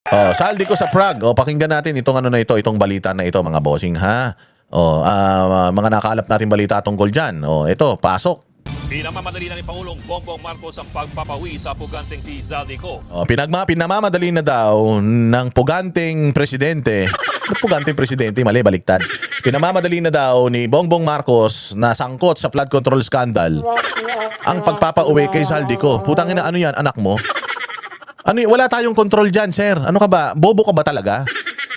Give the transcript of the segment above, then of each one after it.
Oh, saldi ko sa Prague. Oh, pakinggan natin itong ano na ito, itong balita na ito, mga bossing, ha. Oh, mga nakaalap natin balita tungkol diyan. Oh, ito, pasok. Pinamamadali na ni Pangulong Bongbong Marcos ang pagpapawi sa puganteng si Zaldico. Oh, pinamamadali na daw ng puganteng presidente. Puganteng presidente, mali, baliktad. Pinamamadali na daw ni Bongbong Marcos na sangkot sa flood control scandal ang pagpapauwi kay Zaldico. Putang ina, ano yan, anak mo? Ano, wala tayong control dyan, sir. Ano ka ba? Bobo ka ba talaga?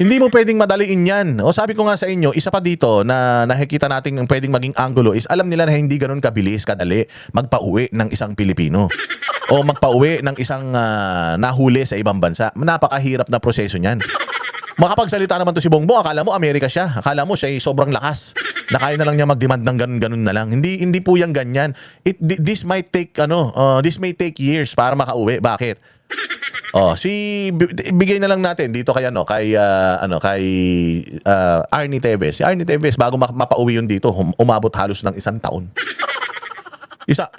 Hindi mo pwedeng madaliin yan. O sabi ko nga sa inyo, isa pa dito na nakikita natin yung pwedeng maging angulo is alam nila na hindi ganun kabilis, kadali magpauwi ng isang Pilipino. O magpauwi ng isang nahuli sa ibang bansa. Napakahirap na proseso niyan. Makapagsalita naman to si Bongbong, akala mo Amerika siya. Akala mo siya ay sobrang lakas. Na kaya na lang niya mag-demand ng ganun-ganun na lang. Hindi po yan ganyan. This may take years para makauwi. Bakit? Oh, bigay na lang natin dito kay Arnie Teves. Si Arnie Teves bago mapauwi yun dito, umabot halos ng 1 taon.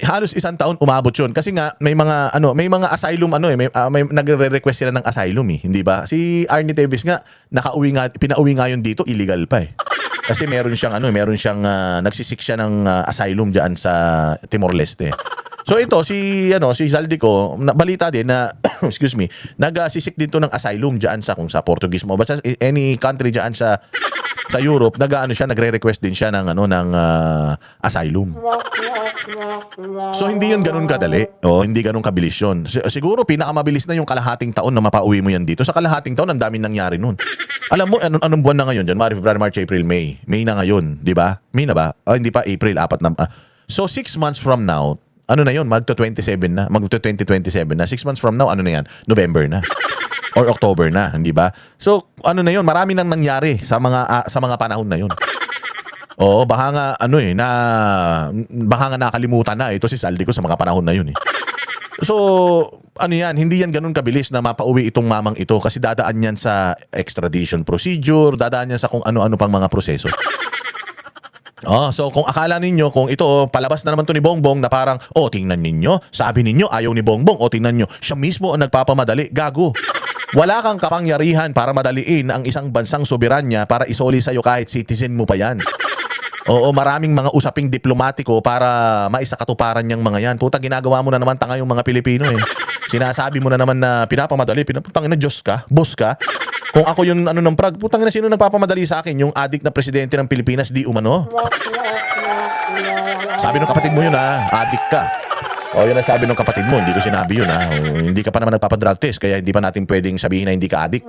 Halos 1 taon umabot yun kasi nga may mga asylum may nagre-request sila ng asylum hindi ba? Si Arnie Teves nga pinauwi nga yun dito illegal pa eh. Kasi meron siyang nagsisik siya ng asylum diyan sa Timor Leste. So ito si Zaldico, balita din na excuse me, nagsisik din to ng asylum diyan sa Portuguese mo. Basta any country diyan sa Europe, nagre-request din siya ng asylum. So hindi 'yun ganoon kadali. Hindi ganoon kabilis 'yun. Siguro pinakamabilis na yung kalahating taon na mapauwi mo yan dito. Sa kalahating taon ang daming nangyari noon. Alam mo anong buwan na ngayon diyan? February, March, April, May. May na ngayon, 'di ba? May na ba? Hindi pa, April, 4 na. So 6 months from now, ano na yun? Magto-2027 na. Magto-2027 na. 6 months from now, ano na yan? November na. Or October na, hindi ba? So, ano na yun? Marami nang nangyari sa mga panahon na yun. Oo, baka nga, baka nga nakalimutan na ito si Zaldico sa mga panahon na yun eh. So, hindi yan ganun kabilis na mapauwi itong mamang ito kasi dadaan yan sa extradition procedure, dadaan yan sa kung ano-ano pang mga proseso. So kung akala ninyo kung ito palabas na naman to ni Bongbong na parang tingnan ninyo, sabi ninyo ayaw ni Bongbong, tingnan nyo, siya mismo ang nagpapamadali, gago. Wala kang kapangyarihan para madaliin ang isang bansang soberanya para isoli sa'yo kahit citizen mo pa yan. Oo, maraming mga usaping diplomatiko para maisakatuparan niyang mga yan. Puta, ginagawa mo na naman tanga yung mga Pilipino eh. Sinasabi mo na naman na pinapamadali, putang ina, Diyos ka, boss ka. Kung ako yung ng Prague, putang ina, sino nagpapamadali sa akin? Yung adik na presidente ng Pilipinas, di umano? Sabi ng kapatid mo yun adik ka. Yun ang sabi ng kapatid mo, hindi ko sinabi yun hindi ka pa naman nagpapadrug test, kaya hindi pa natin pwedeng sabihin na hindi ka adik.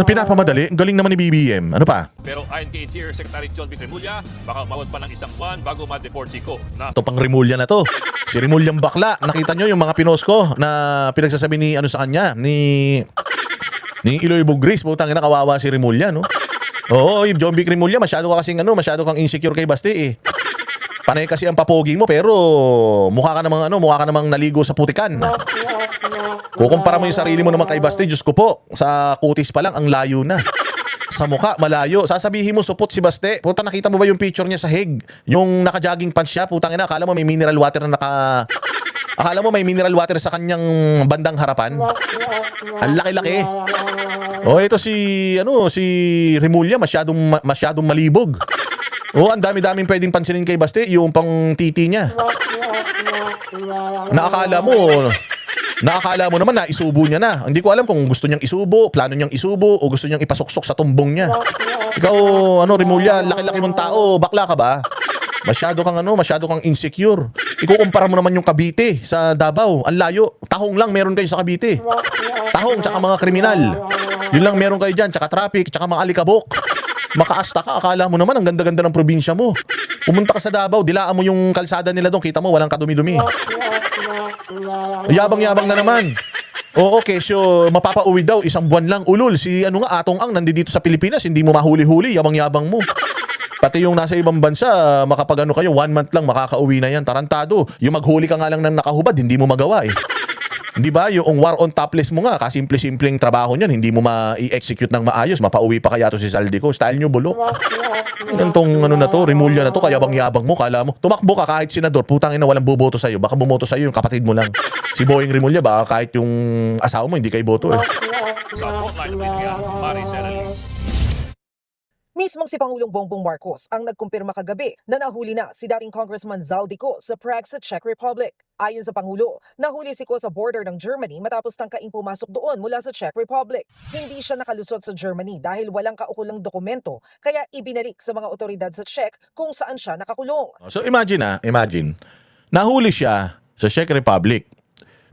Pinapamadali? Ang galing naman ni BBM. Ano pa? Pero ayon kay Interior Secretary John Vic Remulla, baka umabot pa ng 1 buwan bago ma-deport si Ko. Ito pang Remulla na to. Si Remulla bakla. Nakita nyo yung mga pinos ko na pinagsasabi ni sa kanya, ni Iloy Bugris. Putang ina, kawawa si Remulla, no? Oo, John Vic Remulla, masyado kang insecure kay Basti eh. Panay kasi ang papogi mo pero mukha ka namang naligo sa putikan. Kukumpara mo yung sarili mo naman kay Basti, Diyos ko po, sa kutis pa lang ang layo na. Sa mukha, malayo. Sasabihin mo, supot si Baste. Puta, nakita mo ba yung picture niya sa Hague? Yung naka-jogging pants siya, putang ina, akala mo may mineral water sa kanyang bandang harapan? Ang laki-laki. Ito si Remulla, masyadong malibog. Ang dami-daming pwedeng pansinin kay Baste, yung pang titi niya. Nakakala mo naman na isubo niya na. Hindi ko alam kung gusto niyang isubo, plano niyang isubo, o gusto niyang ipasuksok sa tumbong niya. Ikaw, Remulla, laki-laki mong tao, bakla ka ba? Masyado kang insecure. Ikukumpara mo naman yung Cavite sa Davao. Ang layo. Tahong lang meron kayo sa Cavite. Tahong, tsaka mga kriminal. Yun lang meron kayo dyan, tsaka traffic, tsaka mga alikabok. Makaasta ka, akala mo naman ang ganda-ganda ng probinsya mo. Pumunta ka sa Davao, dilaan mo yung kalsada nila doon, kita mo walang kadumi-dumi. Yabang-yabang na naman. Kesyo mapapauwi daw 1 buwan lang. Ulol, Atong Ang nandito sa Pilipinas, hindi mo mahuli-huli, yabang-yabang mo. Pati yung nasa ibang bansa, kayo 1 month lang makakauwi na yan, tarantado. Yung maghuli ka nga lang ng nakahubad, hindi mo magawa eh. Di ba? Yung war on topless mo nga, kasimple-simpleng trabaho niyan, hindi mo ma-i-execute ng maayos, mapauwi pa kaya to si Saldico. Style nyo bulok. Yan tong ano na to, Rimulya na to, kaya bang yabang mo, kala mo. Tumakbo ka kahit senador, putang ina, walang boboto sa'yo. Baka bumoto sa'yo yung kapatid mo lang. Si Boying Rimulya, baka kahit yung asawa mo, hindi kayo boto eh. Sa Frontline Media, Maricel Alis. Mismong si Pangulong Bongbong Marcos ang nagkumpirma kagabi na nahuli na si dating Congressman Zaldico sa Prague sa Czech Republic. Ayon sa Pangulo, nahuli si Ko sa border ng Germany matapos tangkaing pumasok doon mula sa Czech Republic. Hindi siya nakalusot sa Germany dahil walang kaukulang dokumento, kaya ibinalik sa mga otoridad sa Czech kung saan siya nakakulong. So imagine, nahuli siya sa Czech Republic.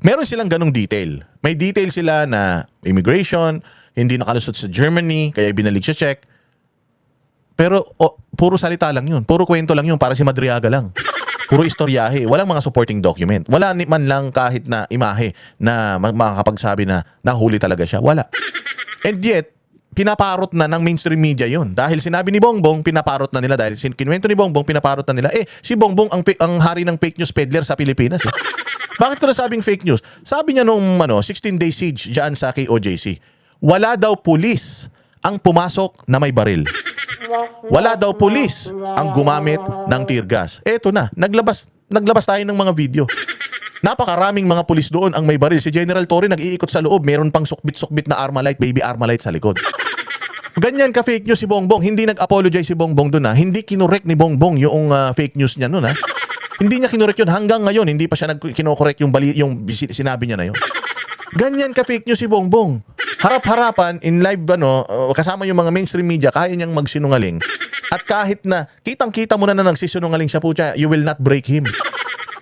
Meron silang ganong detail. May detail sila na immigration, hindi nakalusot sa Germany, kaya ibinalik sa Czech. Pero puro salita lang yun. Puro kwento lang yun para si Madriaga lang. Puro istoryahe. Walang mga supporting document. Wala man lang kahit na imahe na makakapagsabi na nahuli talaga siya. Wala. And yet, pinaparot na ng mainstream media yun. Dahil sinabi ni Bongbong, pinaparot na nila. Dahil kinuwento ni Bongbong, pinaparot na nila. Si Bongbong ang hari ng fake news peddler sa Pilipinas. Bakit ko nasabing fake news? Sabi niya nung 16-day siege dyan sa KOJC, wala daw pulis ang pumasok na may baril. Wala daw pulis ang gumamit ng tear gas. Eto na, naglabas tayo ng mga video. Napakaraming mga pulis doon ang may baril. Si General Torre nag-iikot sa loob, meron pang sukbit-sukbit na Armalite, baby Armalite sa likod. Ganyan ka fake news si Bongbong. Hindi nag-apologize si Bongbong doon ha. Hindi kinorek ni Bongbong yung fake news niya noon ha. Hindi niya kinorek yun hanggang ngayon. Hindi pa siya kinokorek yung sinabi niya na yun. Ganyan ka fake news si Bongbong. Harap-harapan in live kasama yung mga mainstream media, kaya niyang magsinungaling. At kahit na kitang-kita mo na nagsisinungaling siya po siya, you will not break him.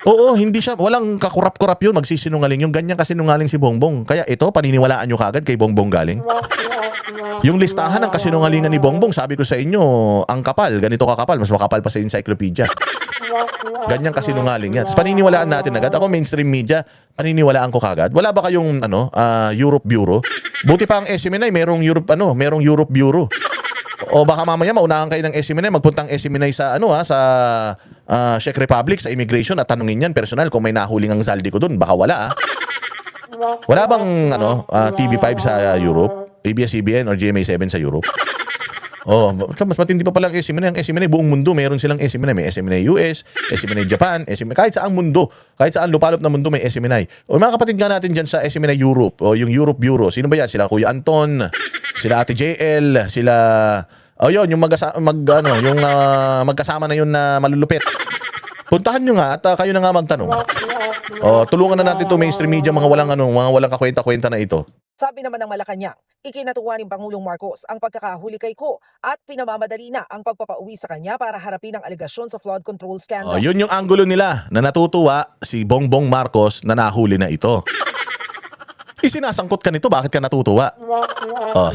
Oo, hindi siya, walang kakurap-kurap yun magsisinungaling. Yung ganyan kasinungaling si Bongbong. Kaya ito, paniniwalaan nyo kagad kay Bongbong galing. Yung listahan ng kasinungalingan ni Bongbong, sabi ko sa inyo, ang kapal, ganito kakapal, mas makapal pa sa encyclopedia. Ganyan kasinungaling yan. Tapos paniniwalaan natin agad. Ako mainstream media, paniniwalaan ko kagad. Wala ba kayong Europe Bureau? Buti pa ang SMNI, merong Europe Bureau. O baka mamaya maunahan kayo ng SMNI, magpuntang SMNI sa sa Czech Republic, sa immigration at tanungin yan personal kung may nahuling ang Zaldico doon. Baka wala Wala bang TV5 sa Europe? ABS-CBN or GMA7 sa Europe? Mas matindi pa pala ang SMNI. Ang SMNI, buong mundo, meron silang SMNI. May SMNI US, SMNI Japan, SMNI, kahit saang mundo, kahit saan lupalop na mundo may SMNI. O mga kapatid nga natin dyan sa SMNI Europe, o yung Europe Bureau, sino ba yan? Sila Kuya Anton, sila Ate JL, sila, yun, yung magkasama na yun na malulupit. Puntahan nyo nga at kayo na nga magtanong. Tulungan na natin to mainstream media, mga walang kakwenta-kwenta na ito. Sabi naman ng Malacanang, ikinatuwa ni Pangulong Marcos ang pagkakahuli kay Ko at pinamamadali na ang pagpapauwi sa kanya para harapin ang alegasyon sa flood control scandal. Yun yung angulo nila na natutuwa si Bongbong Marcos na nahuli na ito. Isinasangkot ka nito, bakit ka natutuwa?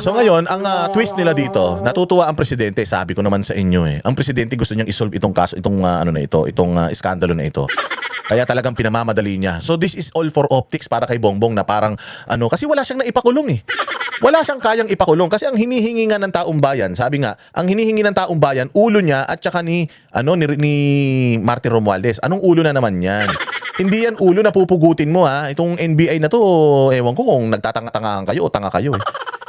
So ngayon, ang twist nila dito, natutuwa ang presidente, sabi ko naman sa inyo ang presidente gusto niyang isolve itong kaso, itong iskandalo na ito. Kaya talagang pinamamadali niya. So this is all for optics para kay Bongbong na parang kasi wala siyang naipakulong Wala siyang kayang ipakulong kasi ang hinihingi nga ng taong bayan, sabi nga, ang hinihingi ng taong bayan ulo niya at saka ni Martin Romualdez. Anong ulo na naman 'yan? Hindi yan ulo na pupugutin mo Itong NBI na to, ewan ko kung nagtatanga-tangahan kayo o tanga kayo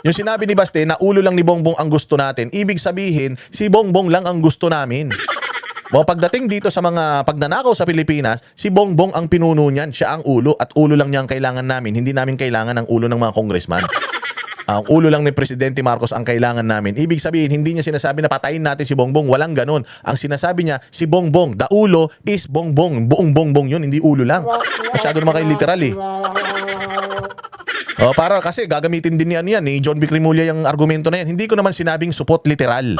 Yung sinabi ni Baste na ulo lang ni Bongbong ang gusto natin, ibig sabihin si Bongbong lang ang gusto namin. Pagdating dito sa mga pagnanakaw sa Pilipinas, si Bongbong ang pinuno niyan. Siya ang ulo at ulo lang niya ang kailangan namin. Hindi namin kailangan ang ulo ng mga congressman. Ang ulo lang ni Presidente Marcos ang kailangan namin. Ibig sabihin, hindi niya sinasabi na patayin natin si Bongbong. Walang ganun. Ang sinasabi niya, si Bongbong, the ulo is Bongbong. Buong Bongbong yun, hindi ulo lang. Masyado naman kayo literal para kasi gagamitin din ni John Vic Rimulya yung argumento na yan. Hindi ko naman sinabing support literal.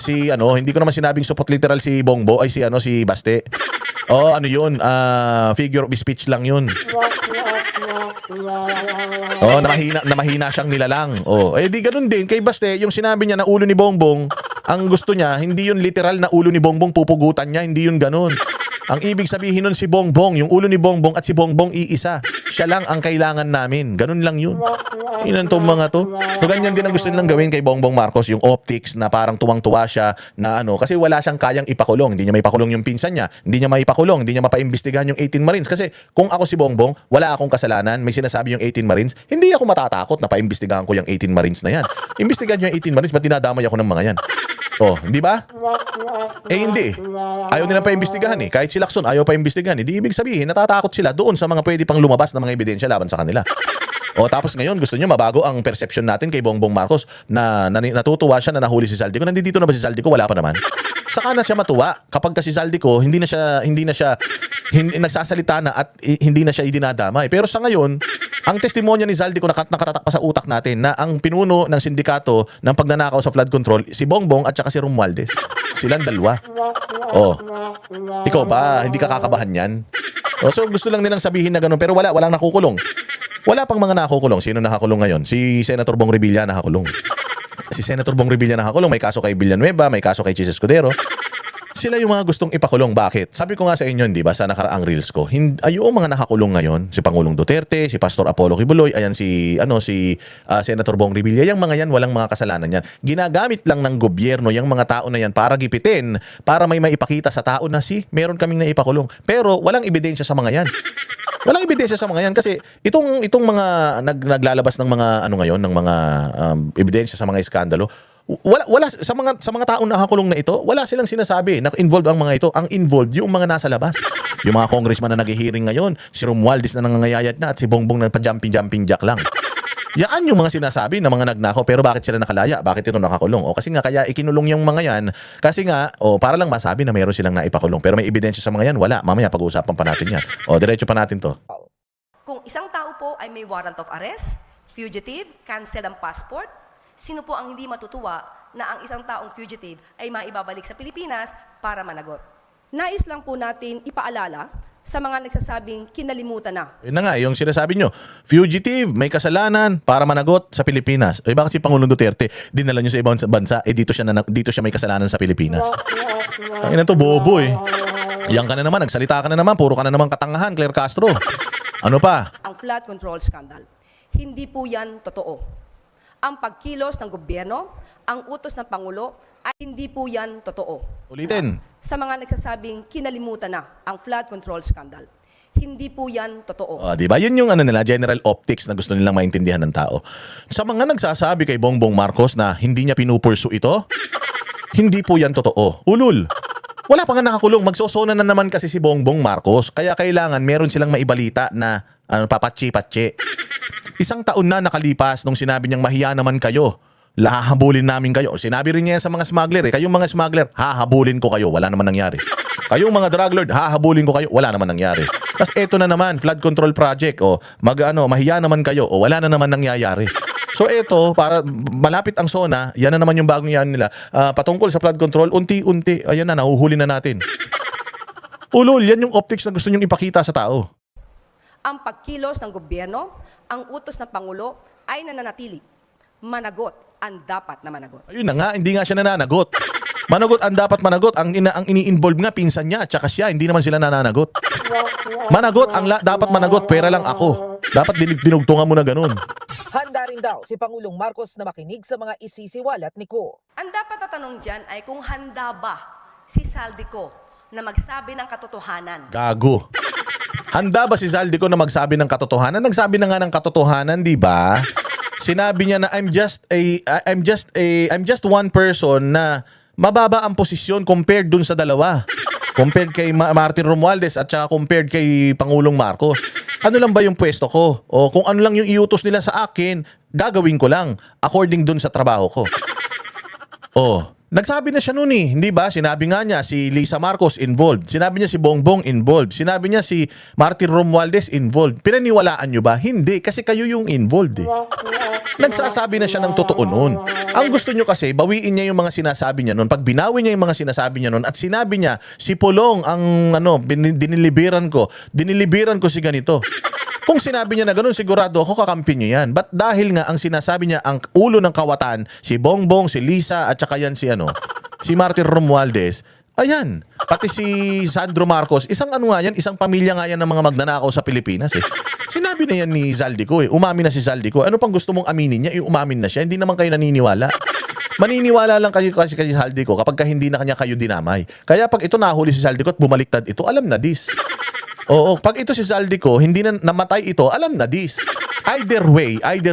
Hindi ko naman sinabing support literal si Bongbo ay si Baste. Figure of speech lang yun. Na mahina siyang nilalang. Di ganun din kay Baste, yung sinabi niya na ulo ni Bongbong, ang gusto niya hindi yun literal na ulo ni Bongbong pupugutan niya, hindi yun ganun. Ang ibig sabihin nun si Bongbong, yung ulo ni Bongbong at si Bongbong iisa. Siya lang ang kailangan namin. Ganun lang yun. Inan tong mga to. So ganyan din ang gusto nilang gawin kay Bongbong Marcos, yung optics na parang tuwang-tuwa siya na ano, kasi wala siyang kayang ipakulong. Hindi niya maipakulong yung pinsan niya. Hindi niya maipakulong, hindi niya mapaimbestigahan yung 18 Marines. Kasi kung ako si Bongbong, wala akong kasalanan, may sinasabi yung 18 Marines, hindi ako matatakot na paimbestigahan ko yung 18 Marines na yan. Imbestigahan niyo yung 18 Marines, ba't dinadamay ako ng mga yan? Oh, di ba? Hindi. Ayaw nilang paimbestigahan eh. Kahit si Lacson ayaw paimbestigahan. Hindi ibig sabihin, natatakot sila doon sa mga pwede pang lumabas na mga ebidensya laban sa kanila. O tapos ngayon gusto niyo mabago ang perception natin kay Bongbong Marcos na, natutuwa siya na nahuli si Zaldico. Nandito na ba si Zaldico? Wala pa naman. Saka na siya matuwa kapag kasi Zaldico hindi nagsasalita na at hindi na siya idinadamay. Pero sa ngayon, ang testimonya ni Zaldico nakatatak pa sa utak natin na ang pinuno ng sindikato ng pagnanakaw sa flood control si Bongbong at saka si Romualdez. Silang dalawa. Oh. Ikaw ba hindi ka kakabahan yan? Oh, so gusto lang nilang sabihin na ganun pero walang nakukulong. Wala pang mga nakakulong. Sino nakakulong ngayon? Si Senator Bong Revilla nakakulong. Si Senator Bong Revilla nakakulong. May kaso kay Villanueva, may kaso kay Chis Escudero. Sila yung mga gustong ipakulong. Bakit? Sabi ko nga sa inyo, di ba, sa nakaraang reels ko, yung mga nakakulong ngayon, si Pangulong Duterte, si Pastor Apollo Kibuloy, ayan si Senator Bong Revilla, yung mga yan, walang mga kasalanan yan. Ginagamit lang ng gobyerno yung mga tao na yan para gipitin, para may maipakita sa tao na meron kaming naipakulong. Pero walang ebidensya sa mga yan. Walang ebidensya sa mga yan kasi itong mga naglalabas ng mga ngayon ng mga ebidensya sa mga iskandalo, wala sa mga taong nakakulong na ito, wala silang sinasabi na involved ang mga ito. Ang involved yung mga nasa labas. Yung mga congressman na naghihiring ngayon, si Romualdez na nangangayayat na at si Bongbong na pa-jumping jack lang. Yan yung mga sinasabi ng mga nagnakaw pero bakit sila nakalaya? Bakit ito nakakulong? O kasi nga kaya ikinulong yung mga yan kasi nga para lang masabi na mayroon silang naipakulong. Pero may ebidensya sa mga yan? Wala. Mamaya pag-uusapan pa natin yan. O diretso pa natin to. Kung isang tao po ay may warrant of arrest, fugitive, cancel ang passport, sino po ang hindi matutuwa na ang isang taong fugitive ay maibabalik sa Pilipinas para managot? Nais lang po natin ipaalala sa mga nagsasabing kinalimutan na. Yun na nga, yung sinasabi nyo, fugitive, may kasalanan para managot sa Pilipinas. Bakit si Pangulong Duterte dinala nyo sa ibang bansa, dito siya may kasalanan sa Pilipinas? Ang ina to, bobo eh. Yan ka na naman, nagsalita ka na naman, puro ka na naman katangahan, Claire Castro. Ano pa? Ang flood control scandal. Hindi po yan totoo. Ang pagkilos ng gobyerno, ang utos ng Pangulo, ay hindi po yan totoo. Ulitin. Sa mga nagsasabing kinalimutan na ang flood control scandal. Hindi po yan totoo. Di ba? Yun yung nila, general optics na gusto nilang maintindihan ng tao. Sa mga nagsasabi kay Bongbong Marcos na hindi niya pinupursu ito, hindi po yan totoo. Ulul. Wala pa nga nakakulong. Magsosona na naman kasi si Bongbong Marcos. Kaya kailangan meron silang maibalita na papatsi-patsi. Isang taon na nakalipas nung sinabi niyang mahiya naman kayo. Hahabulin namin kayo. Sinabi rin niya sa mga smuggler, kayong mga smuggler, hahabulin ko kayo. Wala naman nangyari. Kayong mga drug lord, hahabulin ko kayo. Wala naman nangyari. Tapos eto na naman, flood control project. Mahiya naman kayo. Wala na naman nangyayari. So eto, para malapit ang SONA, yan na naman yung bagong yan nila. Patungkol sa flood control, unti-unti, ayan na, nahuhuli na natin. Ulol, yan yung optics na gusto nyong ipakita sa tao. Ang pagkilos ng gobyerno, ang utos ng Pangulo ay nananatili. Managot ang dapat na managot. Ayun na nga, hindi nga siya nananagot. Managot ang dapat managot. Ang ini-involve nga, pinsan niya at saka siya, hindi naman sila nananagot. Managot, dapat managot, pera lang ako. Dapat dinugtungan mo na ganun. Handa rin daw si Pangulong Marcos na makinig sa mga isisiwalat ni Ko. Ang dapat na tanong dyan ay kung handa ba si Zaldico na magsabi ng katotohanan. Gago. Handa ba si Zaldico na magsabi ng katotohanan? Nagsabi na nga ng katotohanan, di ba? Sinabi niya na I'm just one person na mababa ang posisyon compared dun sa dalawa. Compared kay Martin Romualdez at saka compared kay Pangulong Marcos. Ano lang ba yung pwesto ko? O kung ano lang yung iutos nila sa akin, gagawin ko lang according dun sa trabaho ko. Nagsabi na siya noon hindi ba? Sinabi nga niya si Lisa Marcos involved. Sinabi niya si Bongbong involved. Sinabi niya si Martin Romualdez involved. Pinaniwalaan niyo ba? Hindi, kasi kayo yung involved Nagsasabi na siya ng totoo noon. Ang gusto niyo kasi, bawiin niya yung mga sinasabi niya noon. Pag binawi niya yung mga sinasabi niya noon at sinabi niya, si Pulong ang diniliberan ko si ganito. Kung sinabi niya na ganun, sigurado ako kakampi niya yan. But dahil nga ang sinasabi niya, ang ulo ng kawatan, si Bongbong, si Lisa, at saka yan si Martin Romualdez, ayan, Pati si Sandro Marcos, isang ano nga yan, isang pamilya nga yan ng mga magnanakaw sa Pilipinas eh. Sinabi na yan ni Zaldico eh. Umamin na si Zaldico. Ano pang gusto mong aminin niya? Umamin na siya. Hindi naman kayo naniniwala. Maniniwala lang kayo kasi Zaldico kapag hindi na kanya kayo dinamay. Kaya pag ito nahuli si Zaldico at bumaliktad ito, alam na this. Oo, pag ito si Zaldico, hindi na namatay ito, alam na this. Either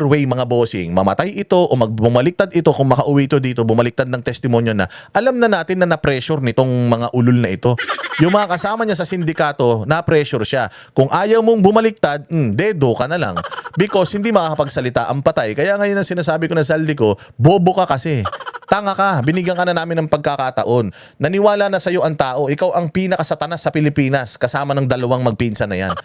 way mga bossing, mamatay ito o bumaliktad ito, kung makauwi ito dito, bumaliktad ng testimonya na, alam na natin na na-pressure nitong mga ulol na ito. Yung mga kasama niya sa sindikato, na-pressure siya. Kung ayaw mong bumaliktad, dedo ka na lang. Because hindi makakapagsalita ang patay. Kaya ngayon ang sinasabi ko na Zaldico, bobo ka kasi. Tanga ka, binigyan ka na namin ng pagkakataon. Naniwala na sa'yo ang tao, ikaw ang pinakasatanas sa Pilipinas, kasama ng dalawang magpinsan na yan.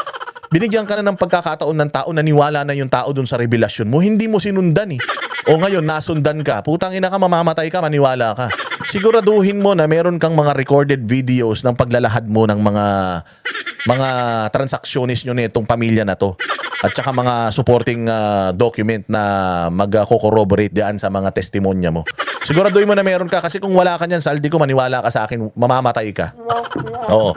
Binigyan ka na ng pagkakataon ng tao, naniwala na yung tao dun sa revelasyon mo, hindi mo sinundan eh. O ngayon, nasundan ka, putang ina ka, mamamatay ka, maniwala ka. Siguraduhin mo na meron kang mga recorded videos ng paglalahad mo ng mga transactionist nyo nitong pamilya na to. At saka mga supporting document na mag-corroborate diyan sa mga testimonya mo. Siguraduhin mo na meron ka kasi kung wala ka niyan, Zaldico, maniwala ka sa akin, mamamatay ka. Oo.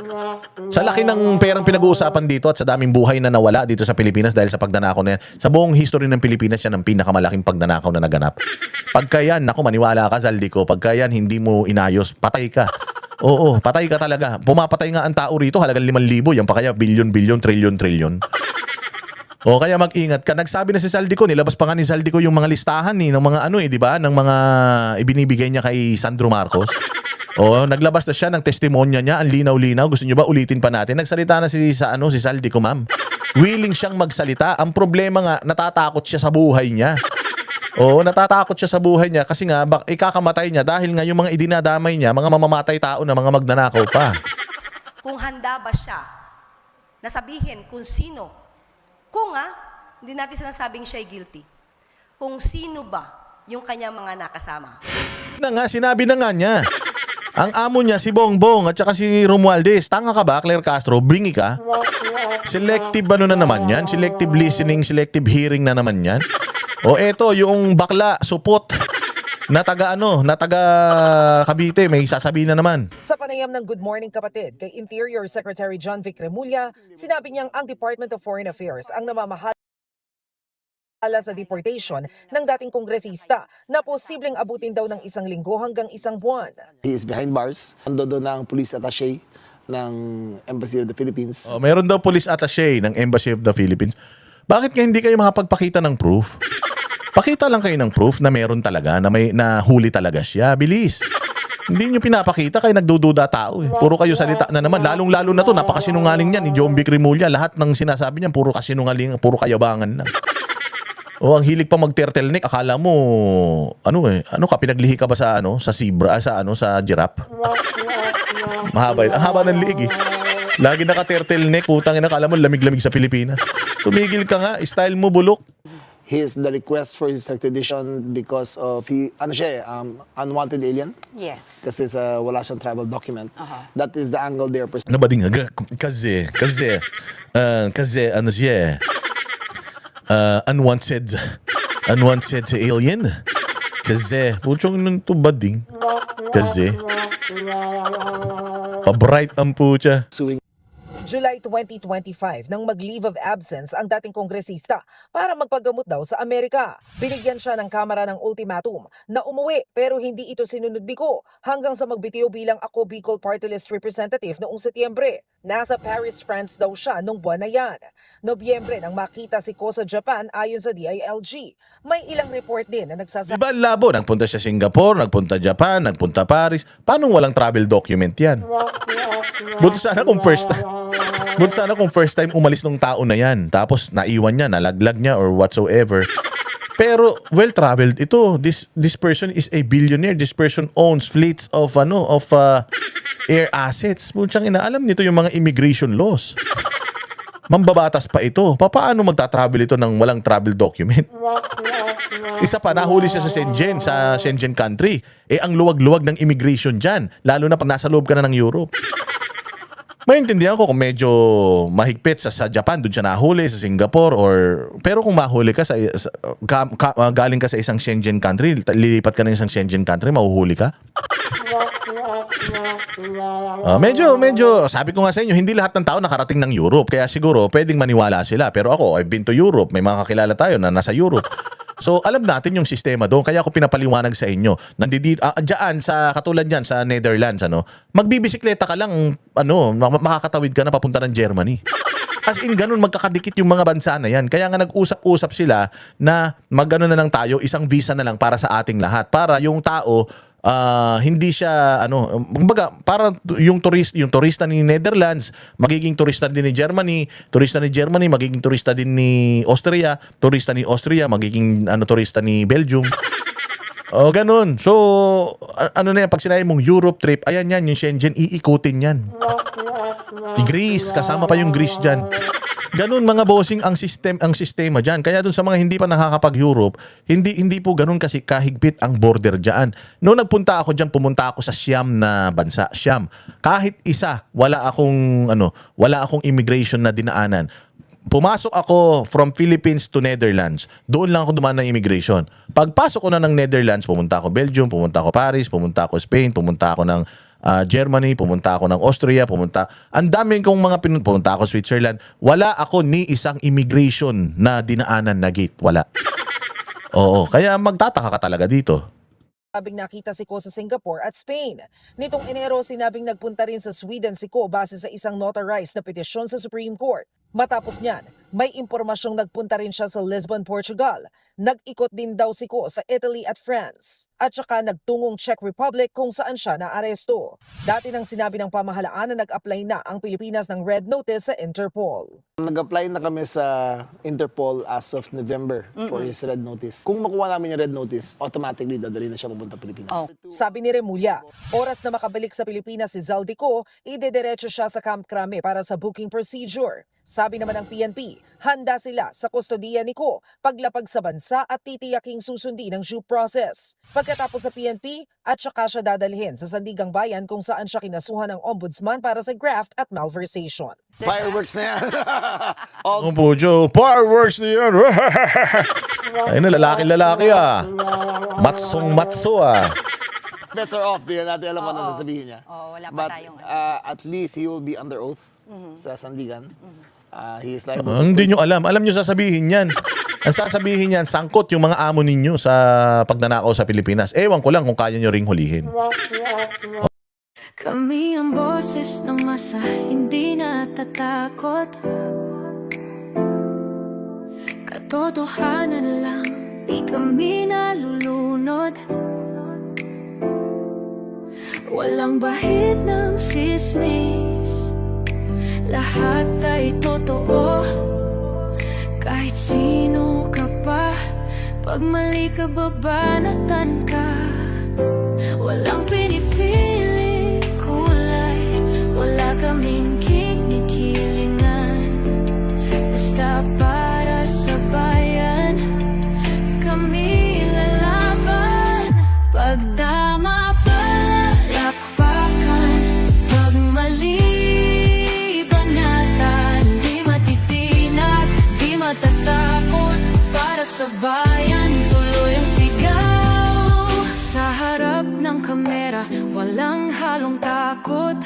Sa laki ng perang pinag-uusapan dito at sa daming buhay na nawala dito sa Pilipinas dahil sa pagnanakaw na yan, sa buong history ng Pilipinas, yan ang pinakamalaking pagnanakaw na naganap. Pagka yan, naku, maniwala ka, Zaldico, pagka yan hindi mo inayos, patay ka. Oo, patay ka talaga. Pumapatay nga ang tao rito, halagang 5,000, yan pa kaya bilyon-bilyon, trilyon-trilyon. O kaya mag-ingat ka. Nagsabi na si Zaldico, nilabas pa nga ni Zaldico yung mga listahan ng mga di ba? Ng mga ibinibigay niya kay Sandro Marcos. O naglabas na siya ng testimonya niya, ang linaw-linaw. Gusto niyo ba ulitin pa natin? Nagsalita na si Zaldico, ma'am. Willing siyang magsalita. Ang problema nga, natatakot siya sa buhay niya. Oo, natatakot siya sa buhay niya kasi nga ikakamatay niya dahil nga yung mga idinadamay niya, mga mamamatay tao na mga magnanakaw pa. Kung handa ba siya na sabihin kung sino, kung hindi natin sinasabing siya'y guilty, kung sino ba yung kanyang mga nakasama. Sinabi na nga niya. Ang amo niya si Bongbong at saka si Romualdez. Tanga ka ba, Claire Castro? Bingi ka? Selective ano na naman yan? Selective listening, selective hearing na naman yan? O eto, yung bakla, supot, na taga Cavite, may sasabihin na naman. Sa panayam ng Good Morning Kapatid kay Interior Secretary John Vic Remulla, sinabi niyang ang Department of Foreign Affairs ang namamahala sa deportation ng dating kongresista na posibleng abutin daw ng 1 linggo hanggang 1 buwan. He is behind bars. Ando doon ang police attaché ng Embassy of the Philippines. O, meron daw police attaché ng Embassy of the Philippines. Bakit nga hindi kayo makapagpakita ng proof? Pakita lang kayo ng proof na meron talaga, na may nahuli talaga siya. Bilis. Hindi nyo pinapakita, kayo nagdududa tao eh. Puro kayo salita na naman. Lalong-lalo na to, napakasinungaling niya ni John Vic Remulla. Lahat ng sinasabi niya, puro kasinungaling, puro kayabangan na. O, ang hilig pa mag-turtleneck, akala mo, pinaglihi ka ba sa zebra, sa giraffe? Mahaba, ang haba ng liig eh. Lagi naka-turtleneck, putang ina, akala mo lamig-lamig sa Pilipinas. Tumigil ka nga, style mo bulok. His the request for his extradition because of unwanted alien. Yes. Kasi wala siyang travel document. That is the angle they're pursuing. Ano ba din nga? Kasi ano siya? Unwanted alien? Kasi, puchong nung tubading. Kasi, pabright ang pucha. July 2025 nang mag-leave of absence ang dating kongresista para magpagamot daw sa Amerika. Binigyan siya ng Kamara ng ultimatum na umuwi pero hindi ito sinunod biko hanggang sa magbitiw bilang Ako Bicol Party List Representative noong Setyembre. Nasa Paris, France daw siya nung buwan na yan. Nobyembre nang makita si Ko sa Japan ayon sa DILG. May ilang report din na nagsasabi Diba ang labo? Nagpunta siya Singapore, nagpunta Japan, nagpunta Paris. Paano walang travel document yan? Buti sana kung first time umalis ng tao na yan. Tapos naiwan niya, nalaglag niya or whatsoever. Pero well-traveled ito. This person is a billionaire. This person owns fleets of air assets. Putsang inaalam nito yung mga immigration laws. Mambabatas pa ito. Paano magta-travel ito ng walang travel document? Isa pa, nahuli siya sa Schengen country. Ang luwag-luwag ng immigration dyan. Lalo na pag nasa loob ka na ng Europe. Maintindihan ko kung medyo mahigpit sa Japan, doon siya nahuli, sa Singapore, pero kung mahuli ka, galing ka sa isang Schengen country, lilipat ka na isang Schengen country, mahuhuli ka? Medyo, sabi ko nga sa inyo, hindi lahat ng tao nakarating ng Europe. Kaya siguro, pwedeng maniwala sila. Pero ako, I've been to Europe. May mga kakilala tayo na nasa Europe. So, alam natin yung sistema doon. Kaya ako pinapaliwanag sa inyo. Diyan, katulad yan, sa Netherlands, magbibisikleta ka lang, makakatawid ka na papunta ng Germany. As in, ganun, magkakadikit yung mga bansa na yan. Kaya nga nag-usap-usap sila na mag-ano na lang tayo, isang visa na lang para sa ating lahat. Para yung tao, hindi siya kumbaga para yung turista ni Netherlands magiging turista din ni Germany, turista ni Germany magiging turista din ni Austria, turista ni Austria magiging turista ni Belgium. Ganun. So na yan, pag sinabi mong Europe trip, ayan yan, yung Schengen, iikutin yan. Greece, kasama pa yung Greece dyan. Ganun mga bossing ang sistema diyan. Kaya dun sa mga hindi pa nakakapag-Europe, hindi po ganun kasi kahigpit ang border diyan. Noong nagpunta ako diyan, pumunta ako sa Siam na bansa, Siam. Kahit isa, wala akong immigration na dinaanan. Pumasok ako from Philippines to Netherlands. Doon lang ako dumaan ng immigration. Pagpasok ko na ng Netherlands, pumunta ako Belgium, pumunta ako Paris, pumunta ako Spain, pumunta ako ng Germany, pumunta ako ng Austria, ang daming kong pumunta ako Switzerland. Wala ako ni isang immigration na dinaanan na gate. Wala. Oo, kaya magtataka ka talaga dito. Sabing nakita si Ko sa Singapore at Spain. Nitong Enero, sinabing nagpunta rin sa Sweden si Ko base sa isang notarized na petisyon sa Supreme Court. Matapos niyan, may impormasyong nagpunta rin siya sa Lisbon, Portugal. Nag-ikot din daw si Ko sa Italy at France. At saka nagtungong Czech Republic kung saan siya naaresto. Dati nang sinabi ng pamahalaan na nag-apply na ang Pilipinas ng Red Notice sa Interpol. Nag-apply na kami sa Interpol as of November for his Red Notice. Kung makuha namin yung Red Notice, automatically dadali na siya papunta Pilipinas. Sabi ni Remulla, oras na makabalik sa Pilipinas si Zaldico, idediretso siya sa Camp Crame para sa booking procedure. Sabi naman ng PNP, handa sila sa kustodiya ni Ko paglapag sa bansa at titiyaking susundin ang due process. Pagkatapos sa PNP, at saka siya dadalhin sa Sandigang Bayan kung saan siya kinasuhan ng ombudsman para sa graft at malversation. Fireworks na yan. Po, Joe, fireworks na yan. Ayun na, lalaki Matsong-matso Bets are off. Di natin alam ano sasabihin niya. Wala pa But tayong at least he will be under oath sa Sandigan. He is liable. Hindi nyo alam. Alam nyo sasabihin yan. Ang sasabihin yan, sangkot yung mga amo ninyo sa pagnanakaw sa Pilipinas. Ewan ko lang kung kaya nyo ring hulihin. Kami ang boses ng masa, hindi natatakot. Katotohanan lang, di kami nalulunod. Walang bahid ng sismis, lahat ay totoo. Kahit sino ka pa, pag mali ka babanatan ka. Walang pinipili kulay, wala kaming kinikilingan. Basta para sa bayan, kami lalaban. Pagdama palapakan, pag mali banatan. Di matitinag, di matatakot, para sa bayan tuloy ang sigaw. Sa harap ng kamera, walang halong takot.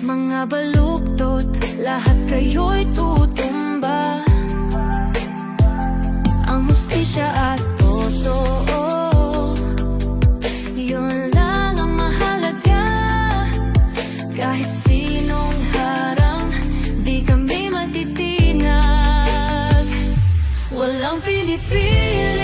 Mga baluktot, lahat kayo'y tutumba. Ang hustisya at totoo, yun lang ang mahalaga. Kahit sinong harang, di kami matitinag. Walang pinipili